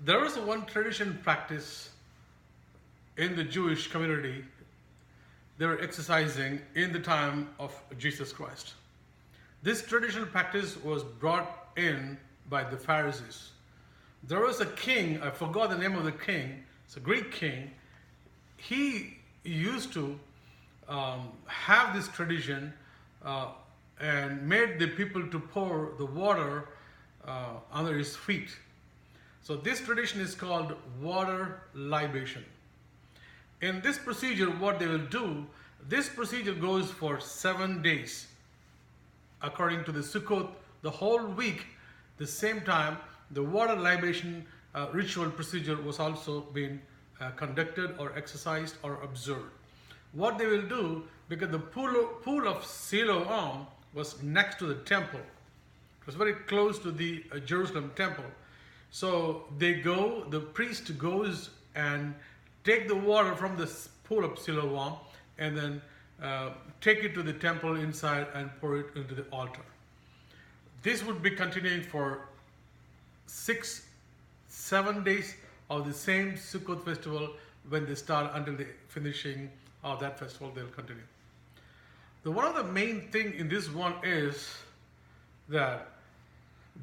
There is one tradition practice in the Jewish community they were exercising in the time of Jesus Christ. This traditional practice was brought in by the Pharisees. There was a king, I forgot the name of the king, it's a Greek king. He used to have this tradition and made the people to pour the water under his feet. So this tradition is called water libation. In this procedure, what they will do, this procedure goes for 7 days. According to the Sukkot, the whole week, the same time, the water libation ritual procedure was also being conducted or exercised or observed. What they will do, because the pool of Siloam was next to the temple, it was very close to the Jerusalem temple. So the priest goes and take the water from the pool of Siloam and then take it to the temple inside and pour it into the altar. This would be continuing for 6-7 days of the same Sukkot festival. When they start until the finishing of that festival, they'll continue. One of the main thing in this one is that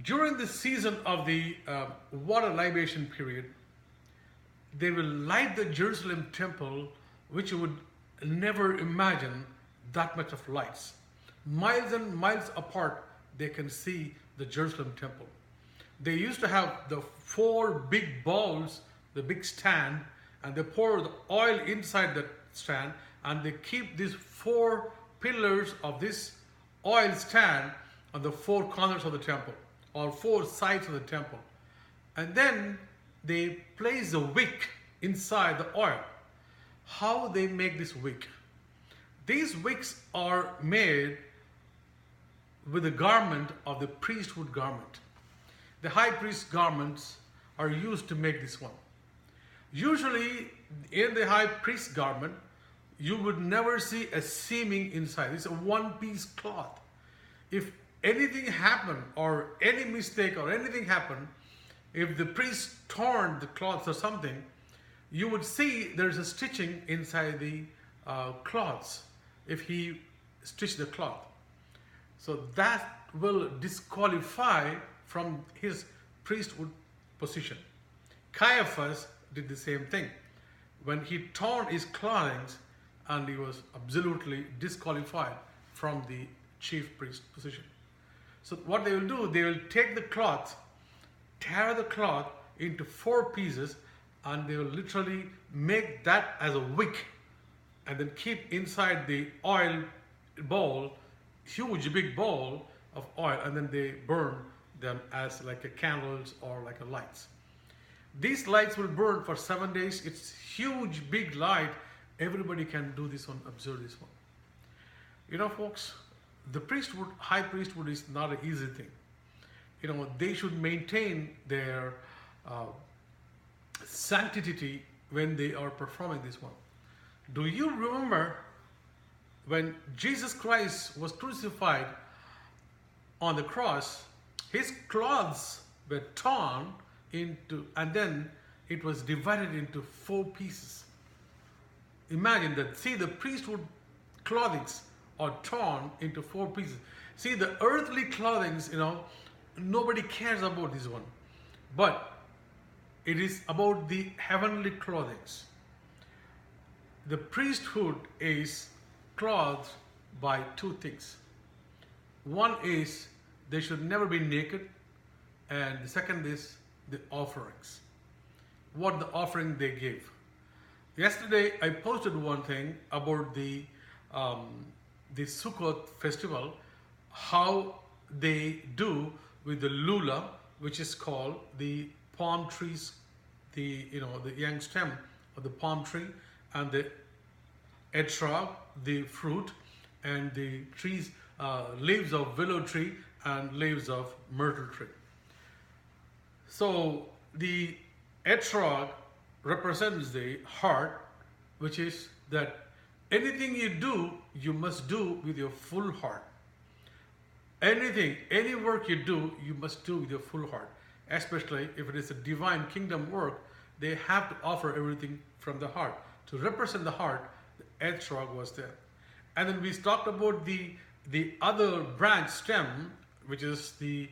during the season of the water libation period, they will light the Jerusalem temple, which you would never imagine that much of lights. Miles and miles apart, they can see the Jerusalem temple. They used to have the 4 big bowls, the big stand, and they pour the oil inside that stand, and they keep these 4 pillars of this oil stand on the 4 corners of the temple, or 4 sides of the temple. And then they place a wick inside the oil. How they make this wick? These wicks are made with the garment of the priesthood garment. The high priest garments are used to make this one. Usually in the high priest garment, you would never see a seaming inside. It's a one-piece cloth. If anything happened or any mistake or anything happened, if the priest torn the cloths or something, you would see there's a stitching inside the cloths if he stitched the cloth. So that will disqualify from his priesthood position. Caiaphas did the same thing. When he torn his clothing, and he was absolutely disqualified from the chief priest position. So what they will do, they will take the cloth, tear the cloth into 4 pieces, and they will literally make that as a wick and then keep inside the oil bowl, huge big bowl of oil, and then they burn them as like a candles or like a lights. These lights will burn for 7 days. It's huge big light. Everybody can do this one, observe this one. You know, folks, the priesthood, high priesthood is not an easy thing. You know, they should maintain their sanctity when they are performing this one. Do you remember when Jesus Christ was crucified on the cross, his clothes were torn into, and then it was divided into 4 pieces. Imagine that. See, the priesthood clothings are torn into 4 pieces. See, the earthly clothings, you know, nobody cares about this one. But it is about the heavenly clothings. The priesthood is clothed by 2 things. One is they should never be naked, and the second is the offerings. What the offering they give. Yesterday I posted one thing about the Sukkot festival, how they do with the lula, which is called the palm trees, the young stem of the palm tree, and the etrog, the fruit, and the trees, leaves of willow tree and leaves of myrtle tree. So the etrog represents the heart, which is that anything you do, you must do with your full heart. Anything, any work you do, you must do with your full heart. especially if it is a divine kingdom work, they have to offer everything from the heart. To represent the heart, the etrog was there. And then we talked about the other branch stem, which is the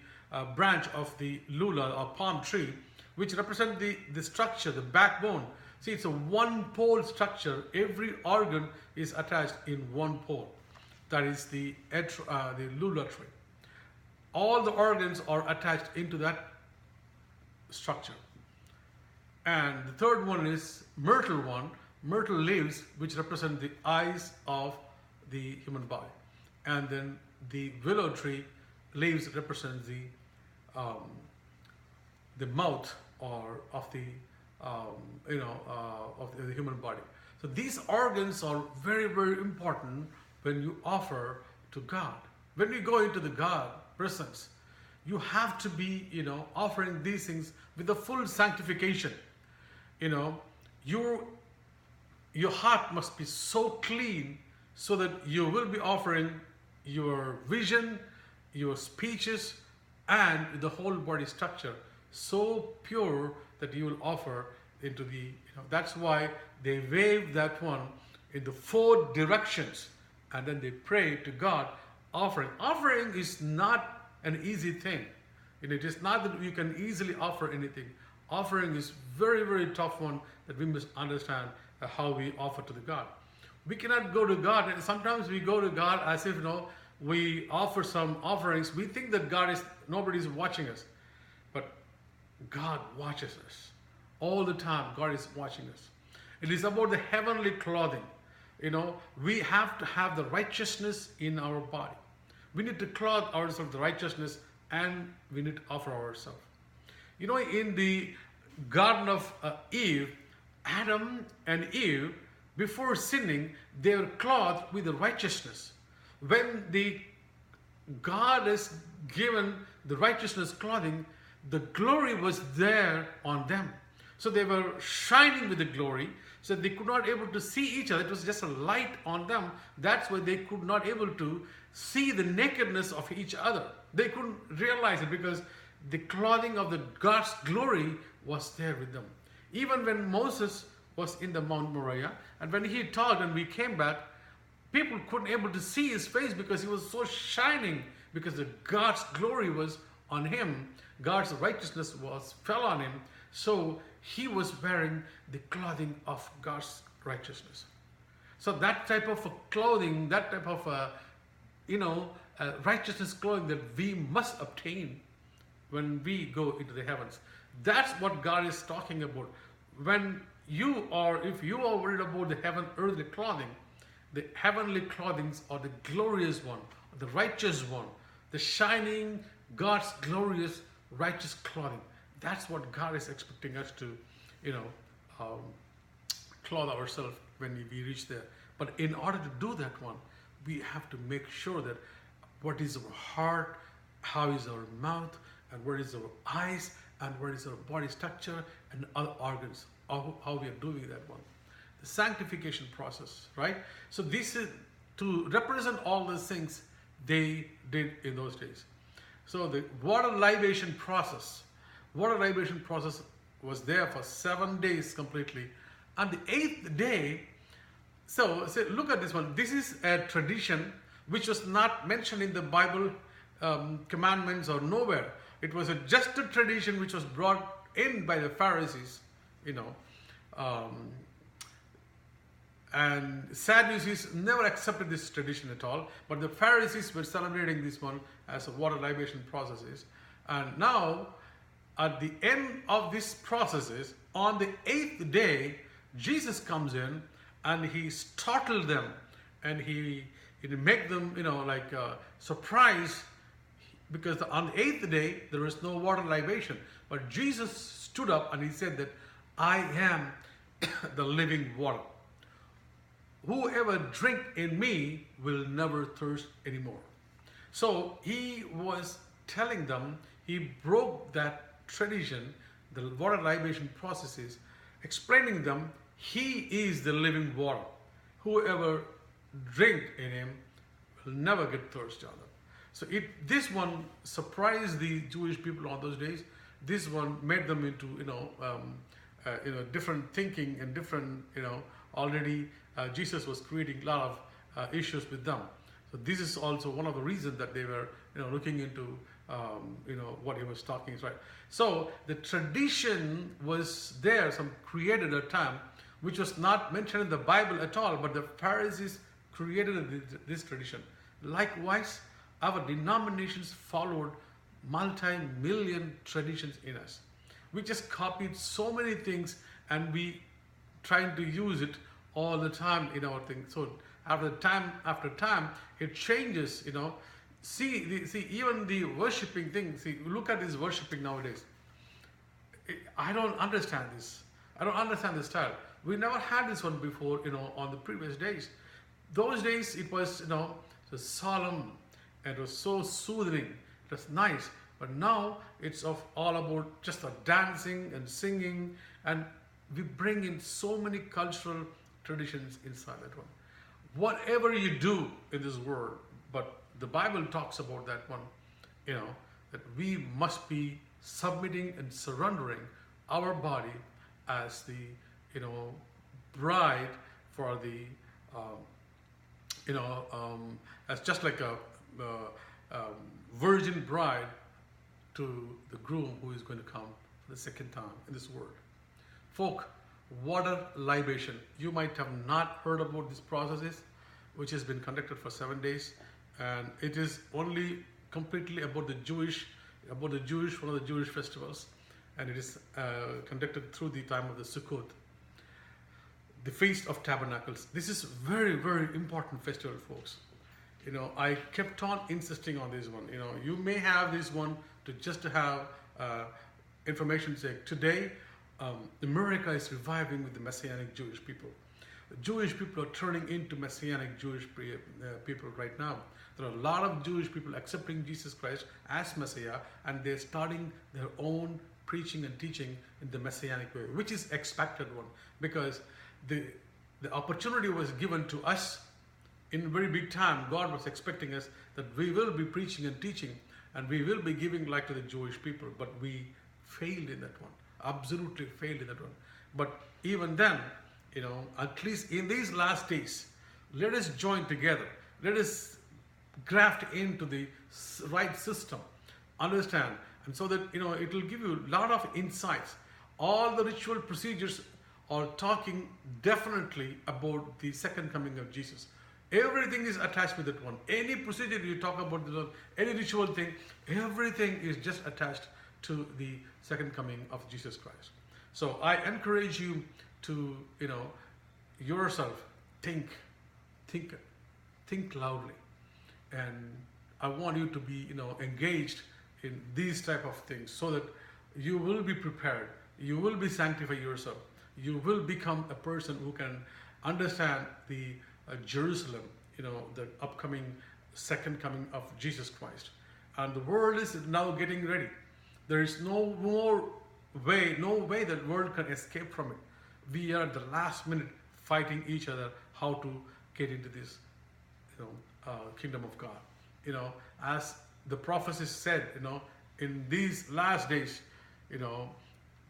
branch of the lula or palm tree, which represent the structure, the backbone. See, it's a one-pole structure. Every organ is attached in one pole. That is the lula tree. All the organs are attached into that structure. And the third one is myrtle one. Myrtle leaves, which represent the eyes of the human body. And then the willow tree leaves represent the mouth or of the of the human body. So these organs are very, very important when you offer to God. When you go into the God presence, you have to be, offering these things with the full sanctification. Your heart must be so clean so that you will be offering your vision, your speeches, and the whole body structure so pure that you will offer into the, that's why they wave that one in the 4 directions and then they pray to God offering. Offering is not an easy thing. It is not that you can easily offer anything. Offering is very, very tough one that we must understand how we offer to the God. We cannot go to God, and sometimes we go to God as if, we offer some offerings. We think that nobody is watching us. But God watches us. All the time, God is watching us. It is about the heavenly clothing. We have to have the righteousness in our body. We need to clothe ourselves with righteousness, and we need to offer ourselves. In the Garden of Eve, Adam and Eve, before sinning, they were clothed with the righteousness. When God has given the righteousness clothing, the glory was there on them. So they were shining with the glory, so they could not able to see each other. It was just a light on them. That's why they could not able to see the nakedness of each other. They couldn't realize it because the clothing of the God's glory was there with them. Even when Moses was in the Mount Moriah, and when he talked and we came back, people couldn't able to see his face because he was so shining, because the God's glory was on him. God's righteousness fell on him. So he was wearing the clothing of God's righteousness. So that type of clothing, that type of righteousness clothing that we must obtain when we go into the heavens. That's what God is talking about. When if you are worried about the earthly clothing, the heavenly clothings are the glorious one, the righteous one, the shining, God's glorious, righteous clothing. That's what God is expecting us to, clothe ourselves when we reach there. But in order to do that one, we have to make sure that what is our heart, how is our mouth, and where is our eyes, and where is our body structure and other organs, how we are doing that one. The sanctification process, right? So this is to represent all these things they did in those days. So the water libation process was there for 7 days completely. On the 8th day, so look at this one. This is a tradition which was not mentioned in the Bible commandments or nowhere. It was just a tradition which was brought in by the Pharisees, and Sadducees never accepted this tradition at all, but the Pharisees were celebrating this one as a water libation processes. And now, at the end of these processes, on the 8th day, Jesus comes in and he startled them, and he make them, surprised, because on the 8th day there was no water libation. But Jesus stood up and he said that I am the living water. Whoever drink in me will never thirst anymore. So he was telling them, he broke that tradition, the water libation processes, explaining them, he is the living water. Whoever drink in him will never get thirsty on them. So this one surprised the Jewish people on those days. this one made them into different thinking and different already Jesus was creating a lot of issues with them. So this is also one of the reasons that they were looking into what he was talking is right. So the tradition was there, some created a time which was not mentioned in the Bible at all, but the Pharisees created this tradition. Likewise, our denominations followed multi-million traditions in us. We just copied so many things and we trying to use it all the time in our thing. So after time, it changes. See even the worshiping thing. See, look at this worshiping nowadays. I don't understand this. I don't understand this style. We never had this one before. On the previous days, those days it was so solemn and it was so soothing. It was nice. But now it's all about just the dancing and singing, and we bring in so many cultural traditions inside that one. Whatever you do in this world, but the Bible talks about that one, that we must be submitting and surrendering our body as the, bride for the, as just like a virgin bride to the groom who is going to come for the second time in this world. Folk, water libation. You might have not heard about this process, which has been conducted for 7 days, and it is only completely about the Jewish, one of the Jewish festivals, and it is conducted through the time of the Sukkot, the Feast of Tabernacles. This is very, very important festival, folks. I kept on insisting on this one. You may have this one to just have information sake. Today, America is reviving with the Messianic Jewish people. The Jewish people are turning into Messianic Jewish people right now. There are a lot of Jewish people accepting Jesus Christ as Messiah, and they're starting their own preaching and teaching in the Messianic way, which is expected one, because the opportunity was given to us in very big time. God was expecting us that we will be preaching and teaching, and we will be giving light to the Jewish people, but we failed in that one, absolutely failed in that one. But even then, at least in these last days, let us join together, let us graft into the right system, understand, and so that it will give you a lot of insights. All the ritual procedures are talking definitely about the second coming of Jesus. Everything is attached with that one. Any procedure you talk about, any ritual thing, everything is just attached to the second coming of Jesus Christ. So I encourage you to, yourself think loudly, and I want you to be, engaged in these type of things, so that you will be prepared, you will be sanctify yourself, you will become a person who can understand the Jerusalem, the upcoming second coming of Jesus Christ. And the world is now getting ready. There is no way that the world can escape from it. We are at the last minute fighting each other how to get into this kingdom of God. As the prophecies said, in these last days,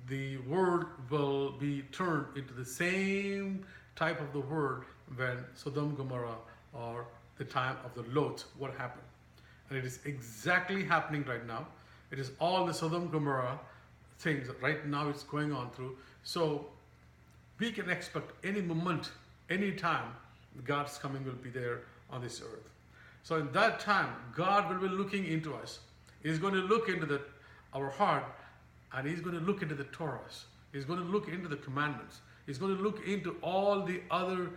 the world will be turned into the same type of the world when Sodom and Gomorrah, or the time of the Lot, what happened. And it is exactly happening right now. It is all the Sodom and Gomorrah things right now it's going on through. So we can expect any moment, any time, God's coming will be there on this earth. So in that time, God will be looking into us. He's going to look into our heart, and He's going to look into the Torahs. He's going to look into the commandments. He's going to look into all the other,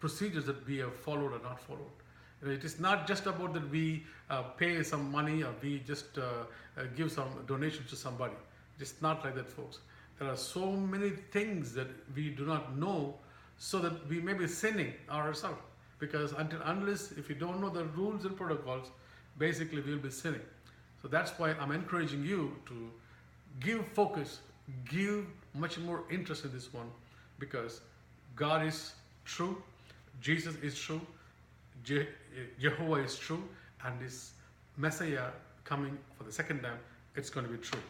procedures that we have followed or not followed. It is not just about that we pay some money, or we just give some donations to somebody. It's not like that, folks. There are so many things that we do not know, so that we may be sinning ourselves. Because unless if you don't know the rules and protocols, basically we will be sinning. So that's why I'm encouraging you to give focus, give much more interest in this one, because God is true, Jesus is true, Jehovah is true, and this Messiah coming for the second time, it's going to be true.